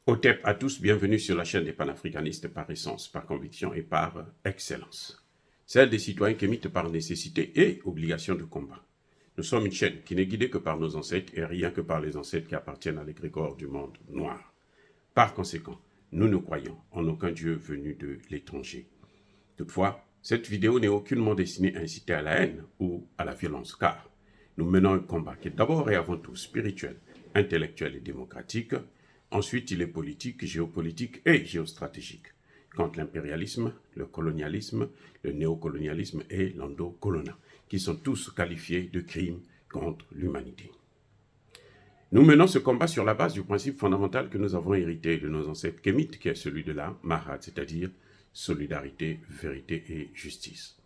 Otep à tous, bienvenue sur la chaîne des panafricanistes par essence, par conviction et par excellence. Celle des citoyens qui émitent par nécessité et obligation de combat. Nous sommes une chaîne qui n'est guidée que par nos ancêtres et rien que par les ancêtres qui appartiennent à l'égrégore du monde noir. Par conséquent, nous ne croyons en aucun Dieu venu de l'étranger. Toutefois, cette vidéo n'est aucunement destinée à inciter à la haine ou à la violence, car nous menons un combat qui est d'abord et avant tout spirituel, intellectuel et démocratique. Ensuite, il est politique, géopolitique et géostratégique, contre l'impérialisme, le colonialisme, le néocolonialisme et l'endocolonat, qui sont tous qualifiés de crimes contre l'humanité. Nous menons ce combat sur la base du principe fondamental que nous avons hérité de nos ancêtres kémites, qui est celui de la Mahat, c'est-à-dire solidarité, vérité et justice.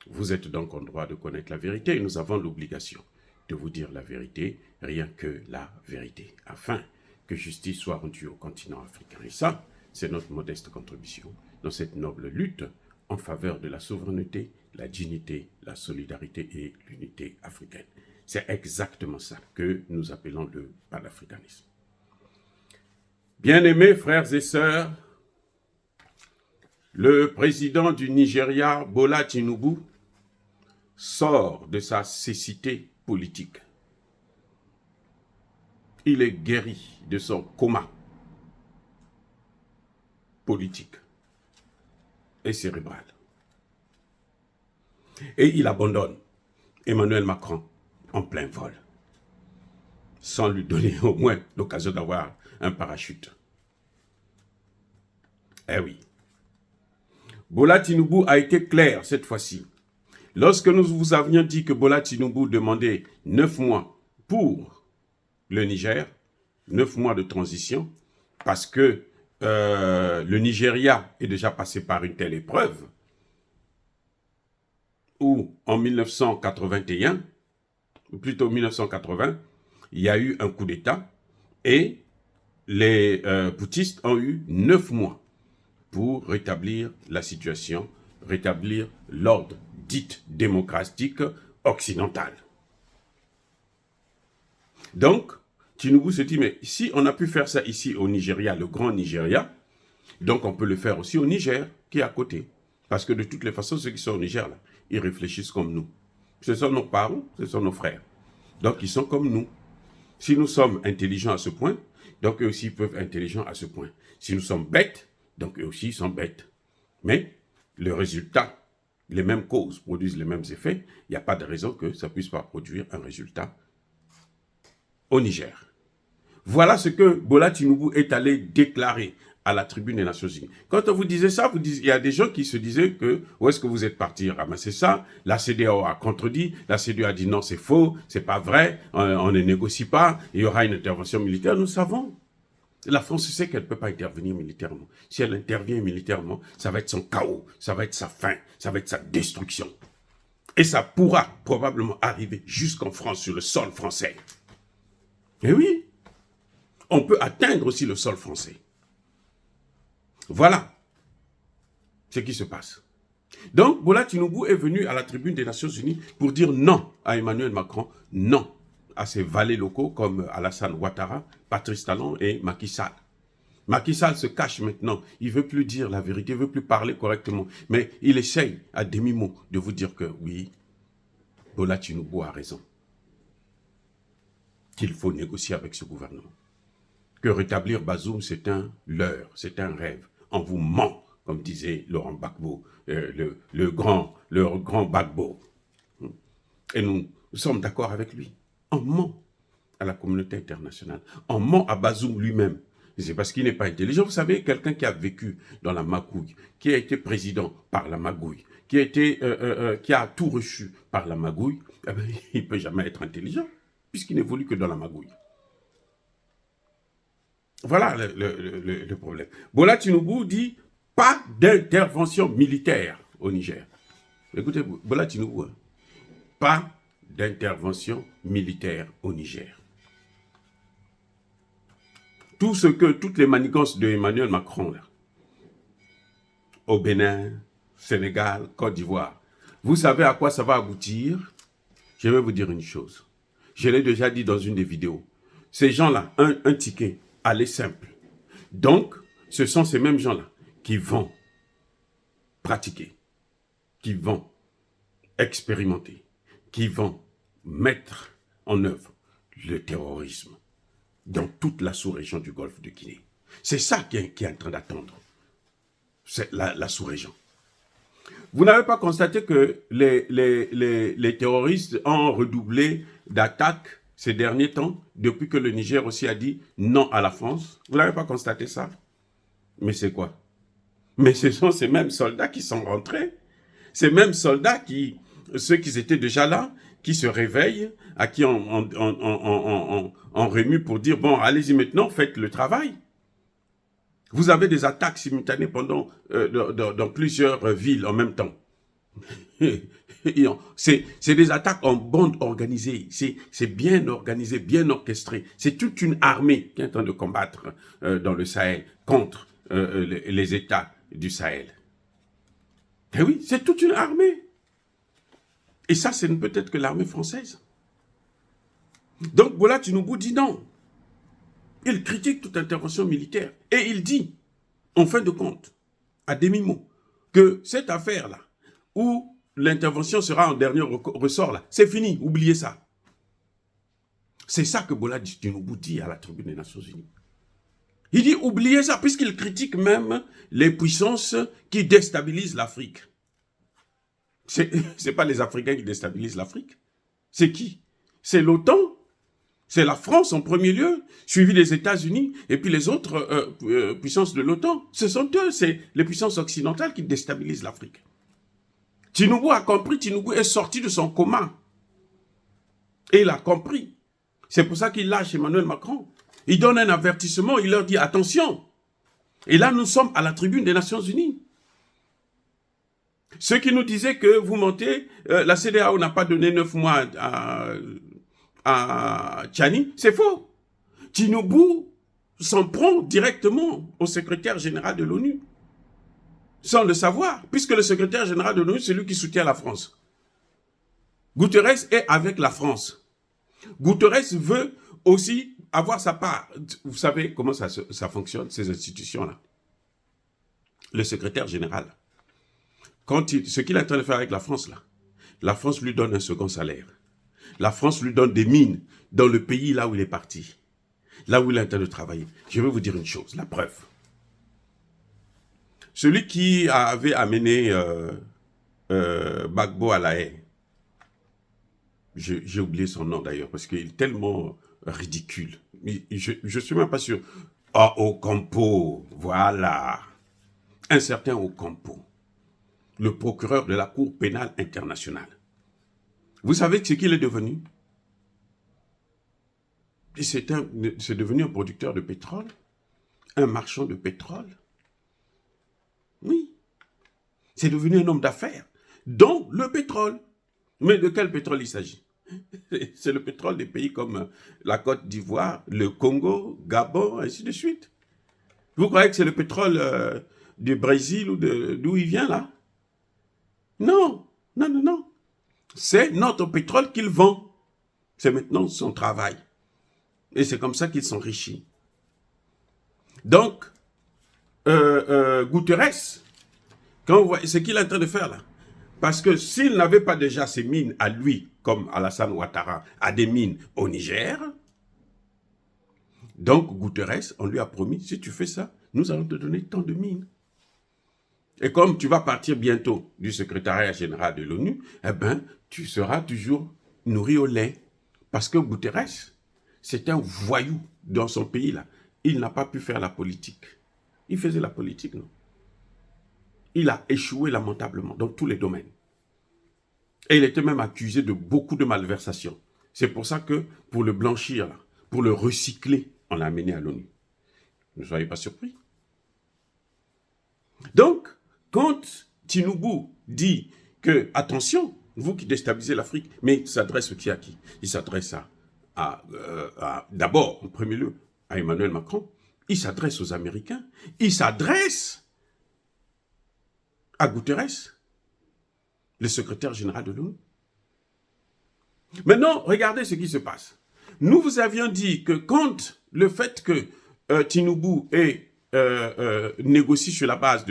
Vous êtes donc en droit de connaître la vérité et nous avons l'obligation de vous dire la vérité, rien que la vérité, afin que justice soit rendue au continent africain. Et ça, c'est notre modeste contribution dans cette noble lutte en faveur de la souveraineté, la dignité, la solidarité et l'unité africaine. C'est exactement ça que nous appelons le panafricanisme. Bien-aimés frères et sœurs, le président du Nigeria, Bola Tinubu, sort de sa cécité politique. Il est guéri de son coma politique et cérébral. Et il abandonne Emmanuel Macron en plein vol, sans lui donner au moins l'occasion d'avoir un parachute. Eh oui. Bola Tinubu a été clair cette fois-ci. Lorsque nous vous avions dit que Bola Tinubu demandait 9 mois pour le Niger, 9 mois de transition, parce que le Nigeria est déjà passé par une telle épreuve, où en 1981, ou plutôt 1980, il y a eu un coup d'État et les putschistes ont eu 9 mois pour rétablir la situation, rétablir l'ordre dit démocratique occidental. Donc, Tinubu se dit, mais si on a pu faire ça ici au Nigeria, le grand Nigeria, donc on peut le faire aussi au Niger, qui est à côté. Parce que de toutes les façons, ceux qui sont au Niger, là, ils réfléchissent comme nous. Ce sont nos parents, ce sont nos frères. Donc, ils sont comme nous. Si nous sommes intelligents à ce point, donc eux aussi peuvent être intelligents à ce point. Si nous sommes bêtes, donc eux aussi sont bêtes. Mais le résultat, les mêmes causes produisent les mêmes effets. Il n'y a pas de raison que ça ne puisse pas produire un résultat au Niger. Voilà ce que Bola Tinubu est allé déclarer à la tribune des Nations Unies. Quand on vous disait ça, il y a des gens qui se disaient que où est-ce que vous êtes partis ramasser ça? La CEDEAO a contredit, la CEDEAO a dit non, c'est faux, c'est pas vrai, on ne négocie pas, il y aura une intervention militaire. Nous savons. La France sait qu'elle ne peut pas intervenir militairement. Si elle intervient militairement, ça va être son chaos, ça va être sa fin, ça va être sa destruction. Et ça pourra probablement arriver jusqu'en France, sur le sol français. Et oui, on peut atteindre aussi le sol français. Voilà ce qui se passe. Donc, Bola Tinubu est venu à la tribune des Nations Unies pour dire non à Emmanuel Macron, non à ses valets locaux comme Alassane Ouattara, Patrice Talon et Macky Sall. Macky Sall se cache maintenant, il ne veut plus dire la vérité, il ne veut plus parler correctement, mais il essaye à demi-mot de vous dire que oui, Bola Tinubu a raison, qu'il faut négocier avec ce gouvernement, que rétablir Bazoum c'est un leurre, c'est un rêve, on vous ment, comme disait Laurent Gbagbo, le grand Gbagbo. Et nous sommes d'accord avec lui. On ment à la communauté internationale. On ment à Bazoum lui-même. C'est parce qu'il n'est pas intelligent. Vous savez, quelqu'un qui a vécu dans la magouille, qui a été président par la magouille, qui a tout reçu par la magouille, eh bien, il ne peut jamais être intelligent, puisqu'il n'évolue que dans la magouille. Voilà le problème. Bola Tinubu dit pas d'intervention militaire au Niger. Écoutez, Bola Tinubu, pas d'intervention militaire au Niger. Toutes les manigances de Emmanuel Macron, là, au Bénin, Sénégal, Côte d'Ivoire, vous savez à quoi ça va aboutir? Je vais vous dire une chose. Je l'ai déjà dit dans une des vidéos. Ces gens-là, un ticket, aller simple. Donc, ce sont ces mêmes gens-là qui vont pratiquer, qui vont expérimenter, qui vont mettre en œuvre le terrorisme dans toute la sous-région du Golfe de Guinée. C'est ça qui est en train d'attendre la sous-région. Vous n'avez pas constaté que les terroristes ont redoublé d'attaques ces derniers temps, depuis que le Niger aussi a dit non à la France? Vous n'avez pas constaté ça? Mais c'est quoi? Mais ce sont ces mêmes soldats qui sont rentrés, ces mêmes soldats ceux qui étaient déjà là, qui se réveillent, à qui on remue pour dire, bon, allez-y maintenant, faites le travail. Vous avez des attaques simultanées dans plusieurs villes en même temps. C'est des attaques en bande organisée, c'est bien organisé, bien orchestré. C'est toute une armée qui est en train de combattre dans le Sahel contre les États du Sahel. Et oui, c'est toute une armée. Et ça, ce ne peut être que l'armée française. Donc Bola Tinubu dit non. Il critique toute intervention militaire. Et il dit, en fin de compte, à demi-mot, que cette affaire-là, où l'intervention sera en dernier ressort, là, c'est fini, oubliez ça. C'est ça que Bola Tinubu dit à la tribune des Nations Unies. Il dit, oubliez ça, puisqu'il critique même les puissances qui déstabilisent l'Afrique. C'est pas les Africains qui déstabilisent l'Afrique. C'est qui? C'est l'OTAN. C'est la France en premier lieu, suivi les États-Unis, et puis les autres puissances de l'OTAN. Ce sont eux, c'est les puissances occidentales qui déstabilisent l'Afrique. Tinubu a compris, Tinubu est sorti de son coma. Et il a compris. C'est pour ça qu'il lâche Emmanuel Macron. Il donne un avertissement, il leur dit attention. Et là, nous sommes à la tribune des Nations Unies. Ceux qui nous disaient que vous mentez, la CEDEAO n'a pas donné 9 mois à Tchani, c'est faux. Tinubu s'en prend directement au secrétaire général de l'ONU, sans le savoir, puisque le secrétaire général de l'ONU, c'est lui qui soutient la France. Guterres est avec la France. Guterres veut aussi avoir sa part. Vous savez comment ça fonctionne, ces institutions-là. Le secrétaire général, ce qu'il est en train de faire avec la France, là, la France lui donne un second salaire. La France lui donne des mines dans le pays là où il est parti, là où il est en train de travailler. Je vais vous dire une chose, la preuve. Celui qui avait amené Gbagbo à La Haye, j'ai oublié son nom d'ailleurs, parce qu'il est tellement ridicule. Je ne suis même pas sûr. Ah, Ocampo, voilà. Un certain Ocampo, le procureur de la Cour pénale internationale. Vous savez ce qu'il est devenu? C'est devenu un producteur de pétrole, un marchand de pétrole. Oui. C'est devenu un homme d'affaires, dont le pétrole. Mais de quel pétrole il s'agit? C'est le pétrole des pays comme la Côte d'Ivoire, le Congo, Gabon, ainsi de suite. Vous croyez que c'est le pétrole du Brésil ou d'où il vient là? Non, non, non, non. C'est notre pétrole qu'il vend. C'est maintenant son travail. Et c'est comme ça qu'il s'enrichit. Donc, Guterres, quand vous voyez ce qu'il est en train de faire là, parce que s'il n'avait pas déjà ses mines à lui, comme Alassane Ouattara a des mines au Niger, donc Guterres, on lui a promis, si tu fais ça, nous allons te donner tant de mines. Et comme tu vas partir bientôt du secrétariat général de l'ONU, eh ben, tu seras toujours nourri au lait. Parce que Guterres, c'est un voyou dans son pays là. Il n'a pas pu faire la politique. Il faisait la politique, non? Il a échoué lamentablement dans tous les domaines. Et il était même accusé de beaucoup de malversations. C'est pour ça que, pour le blanchir, là, pour le recycler, on l'a amené à l'ONU. Ne soyez pas surpris. Donc, quand Tinubu dit que, attention, vous qui déstabilisez l'Afrique, mais il s'adresse à qui? Il s'adresse d'abord, en premier lieu, à Emmanuel Macron. Il s'adresse aux Américains. Il s'adresse à Guterres, le secrétaire général de l'ONU. Maintenant, regardez ce qui se passe. Nous vous avions dit que quand le fait que Tinubu ait négocie sur la base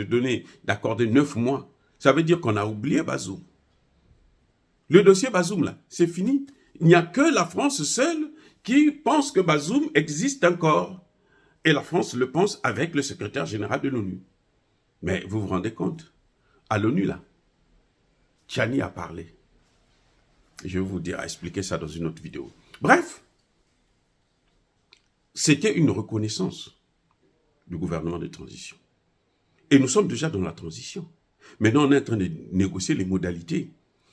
d'accorder 9 mois, ça veut dire qu'on a oublié Bazoum. Le dossier Bazoum, là, c'est fini. Il n'y a que la France seule qui pense que Bazoum existe encore. Et la France le pense avec le secrétaire général de l'ONU. Mais vous vous rendez compte, à l'ONU, là, Tchani a parlé. Je vais vous dire, expliquer ça dans une autre vidéo. Bref, c'était une reconnaissance du gouvernement de transition. Et nous sommes déjà dans la transition. Maintenant, on est en train de négocier les modalités,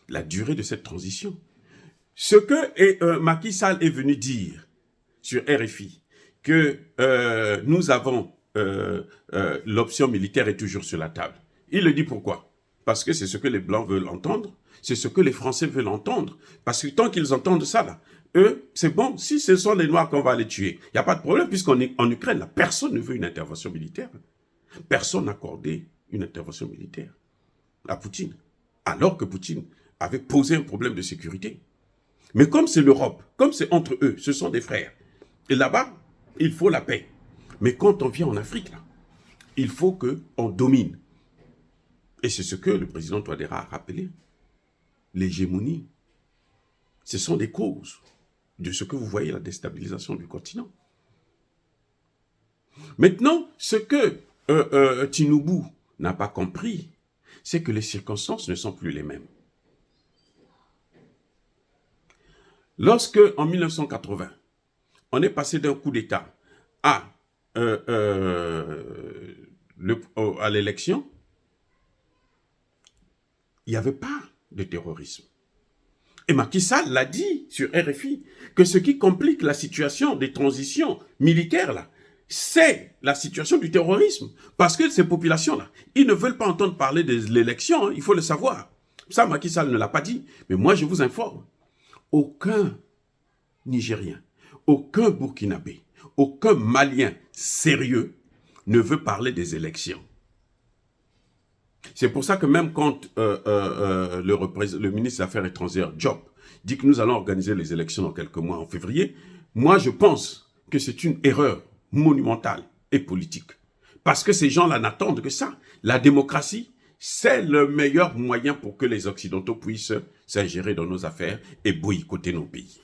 la durée de cette transition. Ce que Macky Sall est venu dire sur RFI, que nous avons l'option militaire est toujours sur la table. Il le dit pourquoi? Parce que c'est ce que les Blancs veulent entendre, c'est ce que les Français veulent entendre. Parce que tant qu'ils entendent ça, là, eux, c'est bon, si ce sont les Noirs qu'on va les tuer, il n'y a pas de problème, puisqu'en Ukraine, là, personne ne veut une intervention militaire. Personne n'a accordé une intervention militaire à Poutine, alors que Poutine avait posé un problème de sécurité. Mais comme c'est l'Europe, comme c'est entre eux, ce sont des frères, et là-bas, il faut la paix. Mais quand on vient en Afrique, là, il faut qu'on domine. Et c'est ce que le président Touadéra a rappelé. L'hégémonie, ce sont des causes de ce que vous voyez, la déstabilisation du continent. Maintenant, ce que Tinubu n'a pas compris, c'est que les circonstances ne sont plus les mêmes. Lorsque, en 1980, on est passé d'un coup d'État à l'élection, il n'y avait pas de terrorisme. Et Macky Sall l'a dit sur RFI, que ce qui complique la situation des transitions militaires, là, c'est la situation du terrorisme. Parce que ces populations-là, ils ne veulent pas entendre parler de l'élection, hein, il faut le savoir. Ça, Macky Sall ne l'a pas dit, mais moi je vous informe. Aucun Nigérien, aucun Burkinabé, aucun Malien sérieux ne veut parler des élections. C'est pour ça que même quand le ministre des Affaires étrangères, Diop, dit que nous allons organiser les élections dans quelques mois, en février, moi je pense que c'est une erreur monumentale et politique. Parce que ces gens-là n'attendent que ça. La démocratie, c'est le meilleur moyen pour que les Occidentaux puissent s'ingérer dans nos affaires et boycotter nos pays.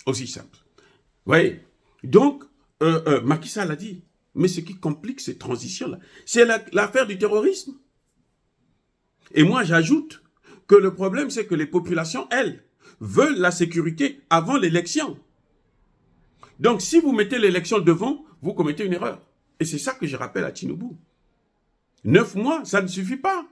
Aussi simple. Vous voyez? Donc, Macky Sall a dit, mais ce qui complique ces transitions-là, c'est l'affaire du terrorisme. Et moi, j'ajoute que le problème, c'est que les populations, elles, veulent la sécurité avant l'élection. Donc, si vous mettez l'élection devant, vous commettez une erreur. Et c'est ça que je rappelle à Tinubu. 9 mois, ça ne suffit pas.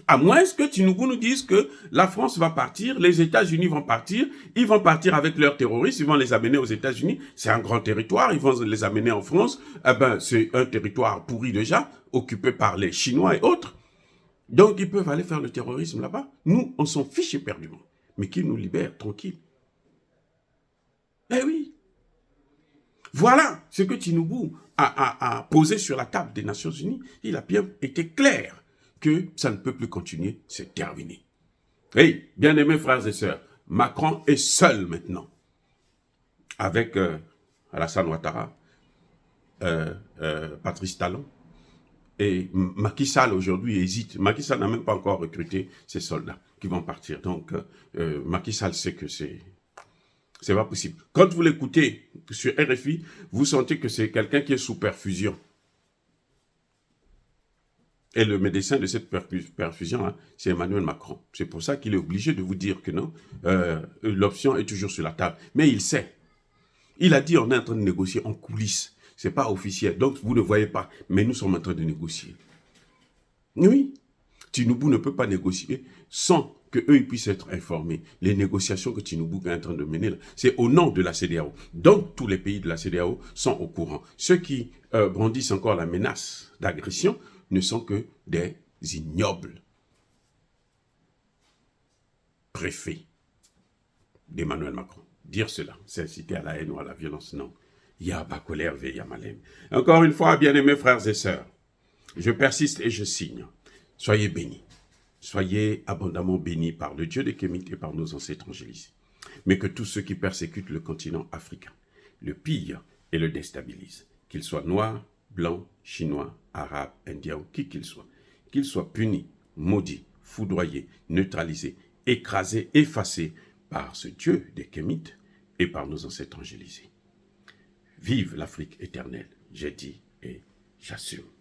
À moins que Tinubu nous dise que la France va partir, les États-Unis vont partir, ils vont partir avec leurs terroristes, ils vont les amener aux États-Unis, c'est un grand territoire, ils vont les amener en France, eh ben, c'est un territoire pourri déjà, occupé par les Chinois et autres. Donc ils peuvent aller faire le terrorisme là-bas. Nous, on s'en fiche éperdument, mais qu'ils nous libèrent tranquille. Eh oui. Voilà ce que Tinubu a posé sur la table des Nations Unies. Il a bien été clair que ça ne peut plus continuer, c'est terminé. Hey, bien-aimés frères et sœurs, Macron est seul maintenant, avec Alassane Ouattara, Patrice Talon, et Macky Sall aujourd'hui hésite. Macky Sall n'a même pas encore recruté ses soldats qui vont partir. Donc, Macky Sall sait que c'est pas possible. Quand vous l'écoutez sur RFI, vous sentez que c'est quelqu'un qui est sous perfusion. Et le médecin de cette perfusion, c'est Emmanuel Macron. C'est pour ça qu'il est obligé de vous dire que non, l'option est toujours sur la table. Mais il sait. Il a dit on est en train de négocier en coulisses. Ce n'est pas officiel. Donc vous ne voyez pas. Mais nous sommes en train de négocier. Oui. Tinubu ne peut pas négocier sans qu'eux puissent être informés. Les négociations que Tinubu est en train de mener, c'est au nom de la CEDEAO. Donc tous les pays de la CEDEAO sont au courant. Ceux qui brandissent encore la menace d'agression ne sont que des ignobles préfets d'Emmanuel Macron. Dire cela, c'est inciter à la haine ou à la violence, non. Yaba colère ve yamalem. Encore une fois, bien-aimés frères et sœurs, je persiste et je signe. Soyez bénis. Soyez abondamment bénis par le Dieu des Kémites et par nos ancêtres angélisés. Mais que tous ceux qui persécutent le continent africain le pillent et le déstabilisent. qu'il soit noir, blanc, chinois, arabe, indien ou qui qu'il soit puni, maudit, foudroyé, neutralisé, écrasé, effacé par ce Dieu des Kémites et par nos ancêtres angélisés. Vive l'Afrique éternelle, j'ai dit et j'assume.